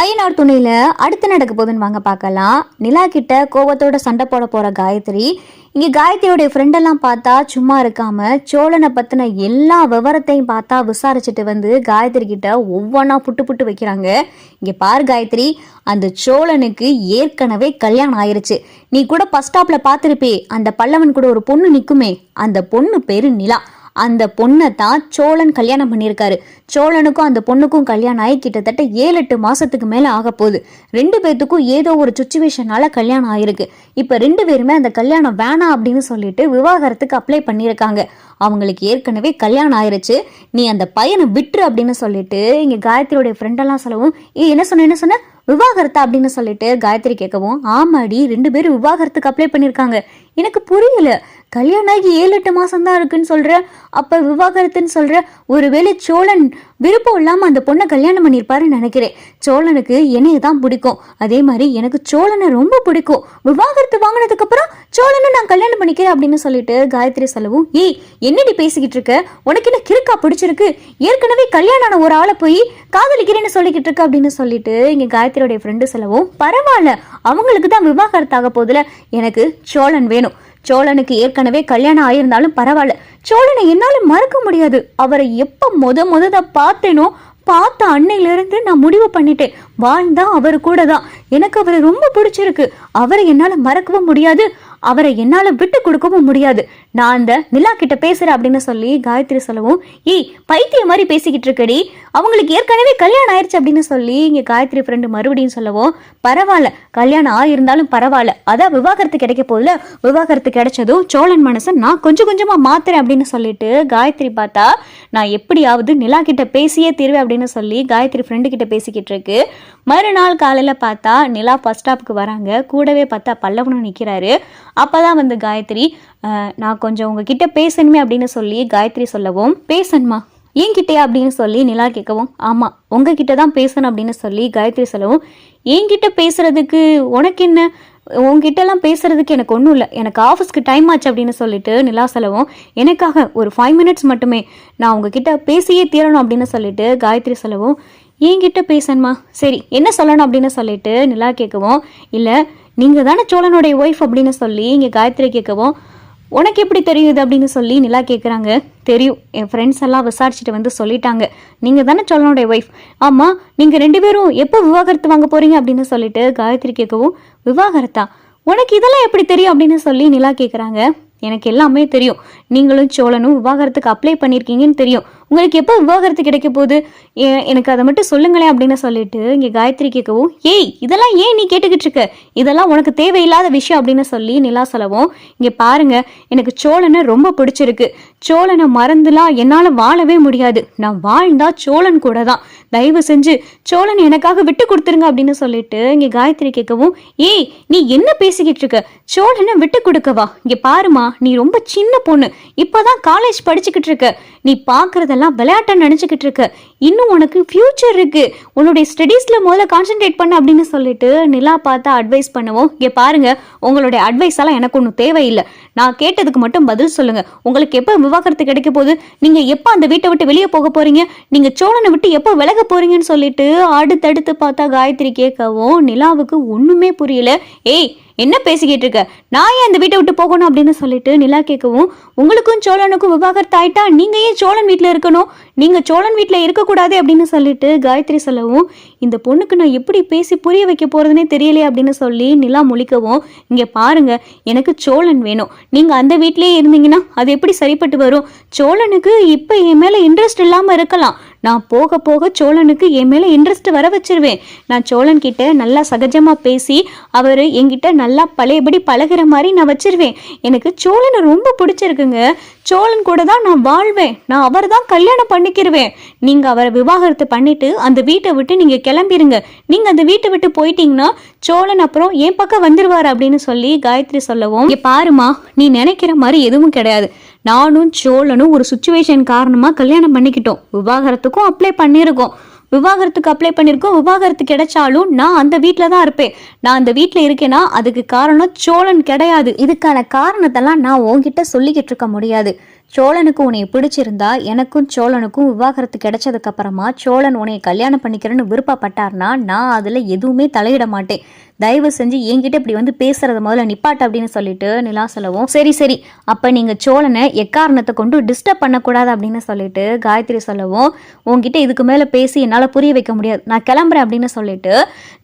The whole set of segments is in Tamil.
ஐயனார் துணையில அடுத்து நடக்க போகுதுன்னு வாங்க பார்க்கலாம். நிலா கிட்ட கோபத்தோட சண்டை போட போற காயத்ரி இங்க காயத்ரியோடைய ஃப்ரெண்டெல்லாம் பார்த்தா சும்மா இருக்காம சோழனை பத்தின எல்லா விவரத்தையும் பார்த்தா விசாரிச்சுட்டு வந்து காயத்ரி கிட்ட ஒவ்வொன்றா புட்டு புட்டு வைக்கிறாங்க. இங்க பாரு காயத்ரி, அந்த சோழனுக்கு ஏற்கனவே கல்யாணம் ஆயிருச்சு. நீ கூட பஸ் ஸ்டாப்ல பார்த்துருப்பே, அந்த பல்லவன் கூட ஒரு பொண்ணு நிக்குமே, அந்த பொண்ணு பேரு நிலா. அந்த பொண்ணை தான் சோழன் கல்யாணம் பண்ணியிருக்காரு. சோழனுக்கும் அந்த பொண்ணுக்கும் கல்யாணம் ஆகி கிட்டத்தட்ட 7-8 மாசத்துக்கு மேல ஆக போகுது. 2 பேத்துக்கும் ஏதோ ஒரு சுச்சுவேஷனால கல்யாணம் ஆயிருக்கு. இப்ப 2 பேருமே அந்த கல்யாணம் வேணாம் அப்படின்னு சொல்லிட்டு விவாகரத்துக்கு அப்ளை பண்ணியிருக்காங்க. அவங்களுக்கு ஏற்கனவே கல்யாணம் ஆயிருச்சு. நீ அந்த பையனை விட்டுரு அப்படின்னு சொல்லிட்டு இங்க காயத்ரியோடைய ஃப்ரெண்டெல்லாம் சொல்லவும், என்ன சொன்ன விவாகரத்தா அப்படின்னு சொல்லிட்டு காயத்ரி கேட்கவும், ஆமாடி 2 பேரும் விவாகரத்துக்கு அப்ளை பண்ணியிருக்காங்க. எனக்கு புரியல, கல்யாணம் ஆகி 7-8 மாசம் தான் இருக்குன்னு சொல்ற, அப்ப விவாகரத்துன்னு சொல்ற. ஒருவேளை சோழன் விருப்பம் இல்லாம அந்த பொண்ணை கல்யாணம் பண்ணியிருப்பாருன்னு நினைக்கிறேன். சோழனுக்கு என்னைய தான் பிடிக்கும், அதே மாதிரி எனக்கு சோழனை ரொம்ப பிடிக்கும். விவாகரத்து வாங்கினதுக்கு அப்புறம் சோழனை நான் கல்யாணம் பண்ணிக்கிறேன் அப்படின்னு சொல்லிட்டு காயத்ரி சொல்லவும், ஏய் என்னடி பேசிக்கிட்டு இருக்க, உனக்கு என்ன கிறுக்கா பிடிச்சிருக்கு, ஏற்கனவே கல்யாணம் ஆன ஒரு ஆளை போய் காதலிக்கிறேன்னு சொல்லிக்கிட்டு இருக்க அப்படின்னு சொல்லிட்டு இங்க காயத்ரியோடைய ஃப்ரெண்டு சொல்லவும், பரவாயில்ல அவங்களுக்கு தான் விவாகரத்தாக போதுல, எனக்கு சோழன் வேணும். சோழனுக்கு ஏற்கனவே கல்யாணம் ஆயிருந்தாலும் பரவாயில்ல, சோழனை என்னால மறக்க முடியாது. அவரை எப்ப முத பார்த்தேனோ பார்த்த அன்னையிலிருந்து நான் முடிவு பண்ணிட்டேன், வாழ்ந்தா அவரு கூட தான். எனக்கு அவரை ரொம்ப பிடிச்சிருக்கு. அவரை என்னால மறக்கவும் முடியாது, அவரை என்னால விட்டு கொடுக்கவும் முடியாது. நான் அந்த நிலா கிட்ட பேசுறேன் அப்படின்னு சொல்லி காயத்ரி சொல்லவும், ஏய் பைத்திய மாதிரி பேசிக்கிட்டு இருக்கடி, அவங்களுக்கு ஏற்கனவே கல்யாணம் ஆயிடுச்சு அப்படின்னு சொல்லி இங்க காயத்ரி ஃப்ரெண்டு மறுபடியும் சொல்லவும், பரவாயில்ல கல்யாணம் ஆயிருந்தாலும் பரவாயில்ல, அதான் விவாகரத்து கிடைக்க போதுல, விவாகரத்து கிடைச்சதும் சோழன் மனசை நான் கொஞ்சம் கொஞ்சமா மாத்துறேன் அப்படின்னு சொல்லிட்டு காயத்ரி பார்த்தா நான் எப்படியாவது நிலா கிட்ட பேசியே தீர்வேன் அப்படின்னு சொல்லி காயத்ரி ஃப்ரெண்டு கிட்ட பேசிக்கிட்டு இருக்கு. மறுநாள் காலையில பார்த்தா நிலா பஸ் ஸ்டாப்புக்கு வராங்க. கூடவே பார்த்தா பல்லவனும் நிற்கிறாரு. அப்பதான் வந்து காயத்ரி, நான் கொஞ்சம் உங்ககிட்ட பேசணுமே அப்படின்னு சொல்லி காயத்ரி சொல்லவும், பேசணுமா என்கிட்டயா அப்படின்னு சொல்லி நிலா கேட்கவும், ஆமா உங்ககிட்ட தான் பேசணும் அப்படின்னு சொல்லி காயத்ரி சொல்லவும், என்கிட்ட பேசுறதுக்கு உனக்கு என்ன, உங்ககிட்டலாம் பேசுறதுக்கு எனக்கு ஒன்றும் இல்லை, எனக்கு ஆஃபீஸ்க்கு டைம் ஆச்சு அப்படின்னு சொல்லிட்டு நிலா சொல்லவும், எனக்காக ஒரு 5 மினிட்ஸ் மட்டுமே, நான் உங்ககிட்ட பேசியே தீரணும் அப்படின்னு சொல்லிட்டு காயத்ரி சொல்லவும், என்கிட்ட பேசணுமா, சரி என்ன சொல்லணும் அப்படின்னு சொல்லிட்டு நிலா கேட்கவும், இல்லை நீங்கள் தானே சோழனுடைய ஒய்ஃப் அப்படின்னு சொல்லி இங்கே காயத்ரி கேட்கவும், உனக்கு எப்படி தெரியுது அப்படின்னு சொல்லி நிலா கேட்குறாங்க. தெரியும், என் ஃப்ரெண்ட்ஸ் எல்லாம் விசாரிச்சுட்டு வந்து சொல்லிட்டாங்க, நீங்கள் தானே சோழனுடைய ஒய்ஃப். ஆமாம், நீங்கள் 2 பேரும் எப்போ விவாகரத்து வாங்க போகிறீங்க அப்படின்னு சொல்லிட்டு காயத்ரி கேட்கவும், விவாகரத்தா, உனக்கு இதெல்லாம் எப்படி தெரியும் அப்படின்னு சொல்லி நிலா கேட்குறாங்க. எனக்கு எல்லாமே தெரியும், நீங்களும் சோழனும் விவாகரத்துக்கு அப்ளை பண்ணியிருக்கீங்கன்னு தெரியும், உங்களுக்கு எப்போ விவாகரத்து கிடைக்க போகுது, எனக்கு அதை மட்டும் சொல்லுங்களேன் அப்படின்னு சொல்லிட்டு இங்கே காயத்ரி கேட்கவும், ஏய் இதெல்லாம் ஏன் நீ கேட்டுக்கிட்டு இருக்க, இதெல்லாம் உனக்கு தேவையில்லாத விஷயம் அப்படின்னு சொல்லி நிலா சொல்லவும், இங்கே பாருங்க எனக்கு சோழனை ரொம்ப பிடிச்சிருக்கு, சோழனை மறந்துலாம் என்னால் வாழவே முடியாது, நான் வாழ்ந்தா சோழன் கூட தான், தயவு செஞ்சு சோழன் எனக்காக விட்டு கொடுத்துருங்க அப்படின்னு சொல்லிட்டு இங்கே காயத்ரி கேட்கவும், ஏய் நீ என்ன பேசிக்கிட்டு இருக்க, சோழனை விட்டு கொடுக்கவா, இங்கே பாருமா நீ ரொம்ப சின்ன பொண்ணு, இப்போதான் காலேஜ் படிச்சுக்கிட்டு இருக்க, நீ பார்க்குறதெல்லாம் விளையாட்டை நினச்சிக்கிட்டு இருக்க, இன்னும் உனக்கு ஃபியூச்சர் இருக்கு, உன்னுடைய ஸ்டடீஸ்ல முதல்ல கான்சென்ட்ரேட் பண்ண அப்படின்னு சொல்லிட்டு நிலா பார்த்தா அட்வைஸ் பண்ணுவோம். இங்கே பாருங்க உங்களுடைய அட்வைஸ் எல்லாம் எனக்கு ஒன்றும் தேவையில்லை, நான் கேட்டதுக்கு மட்டும் பதில் சொல்லுங்க, உங்களுக்கு எப்போ விவாகரத்து கிடைக்க போகுது, நீங்க எப்போ அந்த வீட்டை விட்டு வெளியே போக போறீங்க, நீங்க சோழனை விட்டு எப்போ விலக போறீங்கன்னு சொல்லிட்டு அடுத்தடுத்து பார்த்தா காயத்ரி கேட்கவும் நிலாவுக்கு ஒண்ணுமே புரியல. ஏய் என்ன பேசிக்கிட்டு இருக்க, நான் ஏன் அந்த வீட்டை விட்டு போகணும் அப்படின்னு சொல்லிட்டு நிலா கேட்கவும், உங்களுக்கும் சோழனுக்கும் விவாகரத்து ஆயிட்டா நீங்க ஏன் சோழன் வீட்டில் இருக்கணும், நீங்க சோழன் வீட்டில் இருக்கக்கூடாது அப்படின்னு சொல்லிட்டு காயத்ரி சொல்லவும், இந்த பொண்ணுக்கு நான் எப்படி பேசி புரிய வைக்க போறதுன்னே தெரியலையே அப்படின்னு சொல்லி நிலா முழிக்கவும், இங்க பாருங்க எனக்கு சோழன் வேணும், நீங்க அந்த வீட்டிலேயே இருந்தீங்கன்னா அது எப்படி சரிப்பட்டு வரும், சோழனுக்கு இப்ப என் மேல இன்ட்ரெஸ்ட் இல்லாம இருக்கலாம், நான் போக போக சோழனுக்கு என் மேல இன்ட்ரெஸ்ட் வர வச்சிருவேன், நான் சோழன் கிட்ட நல்லா சகஜமா பேசி அவர் என்கிட்ட நல்லா பழையபடி பழகிற மாதிரி நான் வச்சிருவேன், எனக்கு சோழனை ரொம்ப பிடிச்சிருக்குங்க, சோழன் கூட தான் நான் வாழ்வேன், நான் அவர் தான் கல்யாணம் பண்ணிக்கிருவேன், நீங்க அவரை விவாகரத்து பண்ணிட்டு அந்த வீட்டை விட்டு நீங்க கிளம்பிருங்க, நீங்க அந்த வீட்டை விட்டு போயிட்டீங்கன்னா சோழன் அப்புறம் என் பக்கம் வந்துருவாரு அப்படின்னு சொல்லி காயத்ரி சொல்லவும், பாருமா நீ நினைக்கிற மாதிரி எதுவும் கிடையாது, நானும் சோழனும் ஒரு சுச்சுவேஷன் காரணமா கல்யாணம் பண்ணிக்கிட்டோம், விவாகரத்துக்கும் அப்ளை பண்ணியிருக்கோம், விவாகரத்துக்கு அப்ளை பண்ணியிருக்கோம், விவாகரத்து கிடைச்சாலும் நான் அந்த வீட்டில் தான் இருப்பேன், நான் அந்த வீட்டில் இருக்கேன்னா அதுக்கு காரணம் சோழன் கிடையாது, இதுக்கான காரணத்தெல்லாம் நான் உன்கிட்ட சொல்லிக்கிட்டு இருக்க முடியாது, சோழனுக்கு உன்னைய பிடிச்சிருந்தா எனக்கும் சோழனுக்கும் விவாகரத்து கிடைச்சதுக்கு அப்புறமா சோழன் உன்னைய கல்யாணம் பண்ணிக்கிறேன்னு விருப்பப்பட்டார்னா நான் அதுல எதுவுமே தலையிட மாட்டேன். தயவு செஞ்சு என்கிட்ட இப்படி வந்து பேசுறத முதல்ல நிப்பாட்டு அப்படின்னு சொல்லிட்டு நிலா சொல்லவும், சரி சரி அப்ப நீங்க சோழனை எக்காரணத்தை கொண்டு டிஸ்டர்ப் பண்ணக்கூடாது அப்படின்னு சொல்லிட்டு காயத்ரி சொல்லவும், உங்ககிட்ட இதுக்கு மேல பேசி என்னால புரிய வைக்க முடியாது, நான் கிளம்புறேன் அப்படின்னு சொல்லிட்டு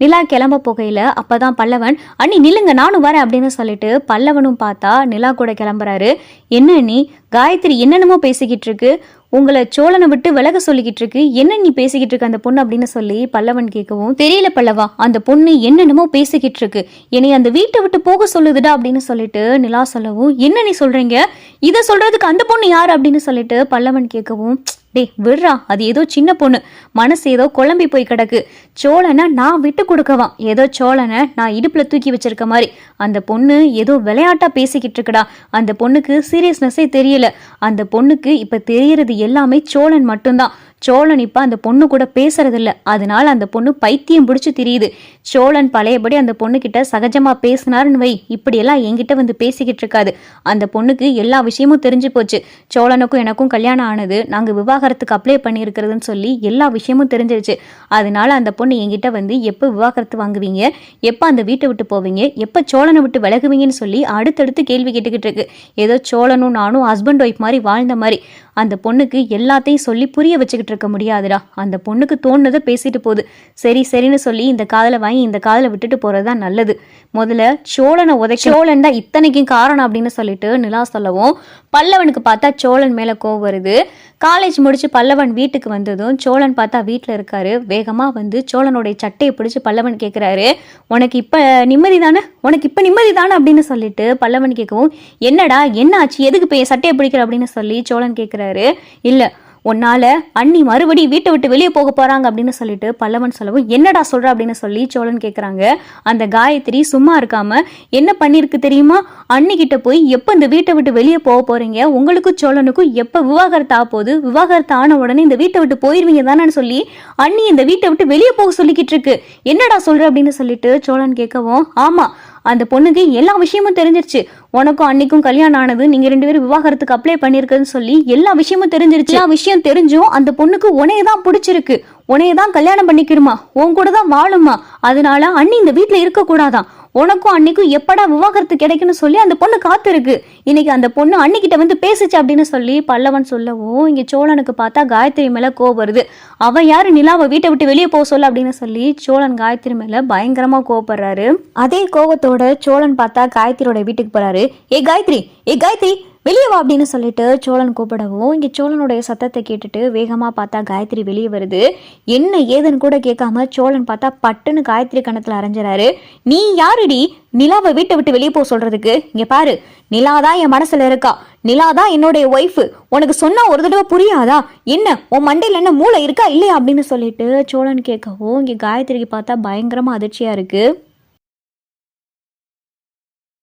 நிலா கிளம்ப போகையில அப்பதான் பல்லவன், அண்ணி நில்லுங்க நானும் வரேன் அப்படின்னு சொல்லிட்டு பல்லவனும் பார்த்தா நிலா கூட கிளம்புறாரு. என்ன நீ காயத்ரி என்னென்னமோ பேசிக்கிட்டு இருக்கு, உங்களை சோழனை விட்டு விலக சொல்லிக்கிட்டு இருக்கு, என்ன நீ பேசிக்கிட்டு இருக்க அந்த பொண்ணு அப்படின்னு சொல்லி பல்லவன் கேட்கவும், தெரியல பல்லவா அந்த பொண்ணு என்னென்னமோ பேசிக்கிட்டு இருக்கு, என்னை அந்த வீட்டை விட்டு போக சொல்லுதுடா அப்படின்னு சொல்லிட்டு நிலா சொல்லவும், என்ன நீ சொல்றீங்க, இதை சொல்றதுக்கு அந்த பொண்ணு யாரு அப்படின்னு சொல்லிட்டு பல்லவன் கேட்கவும், டே விடுறா அது ஏதோ சின்ன பொண்ணு, மனசு ஏதோ குழம்பி போய் கிடக்கு, சோழனை நான் விட்டு கொடுக்கவான், ஏதோ சோழனை நான் இடுப்புல தூக்கி வச்சிருக்க மாதிரி, அந்த பொண்ணு ஏதோ விளையாட்டா பேசிக்கிட்டு இருக்குடா, அந்த பொண்ணுக்கு சீரியஸ்னஸே தெரியல, அந்த பொண்ணுக்கு இப்ப தெரியறது எல்லாமே சோழன் மட்டும்தான், சோழன் இப்ப அந்த பொண்ணு கூட பேசுறதில்ல, அதனால அந்த பொண்ணு பைத்தியம் பிடிச்சு திரியுது, சோழன் பழையபடி அந்த பொண்ணு கிட்ட சகஜமா பேசினாருன்னு வை, இப்படியெல்லாம் என்கிட்ட வந்து பேசிக்கிட்டு இருக்காது, அந்த பொண்ணுக்கு எல்லா விஷயமும் தெரிஞ்சு போச்சு, சோழனுக்கும் எனக்கும் கல்யாணம் ஆனது, நாங்க விவாகரத்துக்கு அப்ளை பண்ணியிருக்கிறதுன்னு சொல்லி எல்லா விஷயமும் தெரிஞ்சிருச்சு, அதனால அந்த பொண்ணு என்கிட்ட வந்து எப்போ விவாகரத்து வாங்குவீங்க, எப்போ அந்த வீட்டை விட்டு போவீங்க, எப்போ சோழனை விட்டு விலகுவீங்கன்னு சொல்லி அடுத்தடுத்து கேள்வி கேட்டுக்கிட்டு இருக்கு, ஏதோ சோழனும் நானும் ஹஸ்பண்ட் ஒய்ஃப் மாதிரி வாழ்ந்த மாதிரி, அந்த பொண்ணுக்கு எல்லாத்தையும் சொல்லி புரிய வச்சுக்கிட்டு இருக்க முடியாதுடா, அந்த பொண்ணுக்கு தோணுனதை பேசிட்டு போகுது, சரி சரின்னு சொல்லி இந்த காதலை வாங்கி இந்த காதலை விட்டுட்டு போறதுதான் நல்லது, முதல்ல சோழனை சோழன் தான் இத்தனைக்கும் காரணம் அப்படின்னு சொல்லிட்டு நிலா சொல்லவும், பல்லவனுக்கு பார்த்தா சோழன் மேல கோவம் வருது. காலேஜ் முடிச்சு பல்லவன் வீட்டுக்கு வந்ததும் சோழன் பார்த்தா வீட்டில் இருக்காரு, வேகமா வந்து சோழனுடைய சட்டையை பிடிச்சு பல்லவன் கேட்கிறாரு, உனக்கு இப்ப நிம்மதி தானே, உனக்கு இப்ப நிம்மதி தானே அப்படின்னு சொல்லிட்டு பல்லவன் கேட்கவும், என்னடா என்ன ஆச்சு, எதுக்கு போய் சட்டையை பிடிக்கிற அப்படின்னு சொல்லி சோழன் கேட்கிறாரு, இல்ல உன்னால அண்ணி மறுபடி வீட்டை விட்டு வெளியே போக போறாங்க அப்படின்னு சொல்லிட்டு பல்லவன் சொல்லவும், என்னடா சொல்ற அப்படின்னு சொல்லி சோழன் கேட்கறாங்க. அந்த காயத்ரி சும்மா இருக்காம என்ன பண்ணிருக்கு தெரியுமா, அண்ணி கிட்ட போய் எப்ப இந்த வீட்டை விட்டு வெளியே போக போறீங்க, உங்களுக்கும் சோழனுக்கும் எப்ப விவாகரத்து ஆக போகுது, விவாகரத்து ஆன உடனே இந்த வீட்டை விட்டு போயிருவீங்க தானு சொல்லி அண்ணி இந்த வீட்டை விட்டு வெளியே போக சொல்லிக்கிட்டு இருக்கு, என்னடா சொல்ற அப்படின்னு சொல்லிட்டு சோழன் கேட்கவும், ஆமா அந்த பொண்ணுக்கு எல்லா விஷயமும் தெரிஞ்சிருச்சு, உனக்கும் அன்னைக்கும் கல்யாணம் ஆனது, நீங்க 2 பேரும் விவாகரத்துக்கு அப்ளை பண்ணிருக்குன்னு சொல்லி எல்லா விஷயமும் தெரிஞ்சிருச்சு, எல்லா விஷயம் தெரிஞ்சும் அந்த பொண்ணுக்கு உனையதான் பிடிச்சிருக்கு, உனையதான் கல்யாணம் பண்ணிக்கிறமா, உன் கூட தான் வாழுமா, அதனால அண்ணி இந்த வீட்டுல இருக்க கூடாதான், உனக்கும் அன்னைக்கும் எப்படா விவாகரத்து கிடைக்குன்னு சொல்லி அந்த பொண்ணு காத்து இருக்கு, இன்னைக்கு அந்த பொண்ணு அன்னிக்கிட்ட வந்து பேசுச்சு அப்படின்னு சொல்லி பல்லவன் சொல்லவும், இங்க சோழனுக்கு பார்த்தா காயத்ரி மேல கோவம் வருது, அவன் யாரு நிலாவை வீட்டை விட்டு வெளியே போக சொல்ல அப்படின்னு சொல்லி சோழன் காயத்ரி மேல பயங்கரமா கோவப்படுறாரு. அதே கோவத்தோட சோழன் பார்த்தா காயத்ரியோட வீட்டுக்கு போறாரு, ஏ காயத்ரி வெளியே வா அப்படின்னு சொல்லிட்டு சோழன் கூப்பிடவும், இங்க சோழனுடைய சத்தத்தை கேட்டுட்டு வேகமா பார்த்தா காயத்ரி வெளியே வருது, என்ன ஏதுன்னு கூட கேட்காம சோழன் பார்த்தா பட்டுன்னு காயத்ரி கணத்துல அரைஞ்சிறாரு, நீ யாருடி நிலாவை வீட்டை விட்டு வெளியே போக சொல்றதுக்கு, இங்க பாரு நிலாதான் என் மனசுல இருக்கா, நிலாதான் என்னுடைய ஒய்ஃப், உனக்கு சொன்னா ஒரு தடவை புரியாதா, என்ன உன் மண்டையில என்ன மூளை இருக்கா இல்லையா அப்படின்னு சொல்லிட்டு சோழன் கேட்கவும், இங்க காயத்ரிக்கு பார்த்தா பயங்கரமா அதிர்ச்சியா இருக்கு.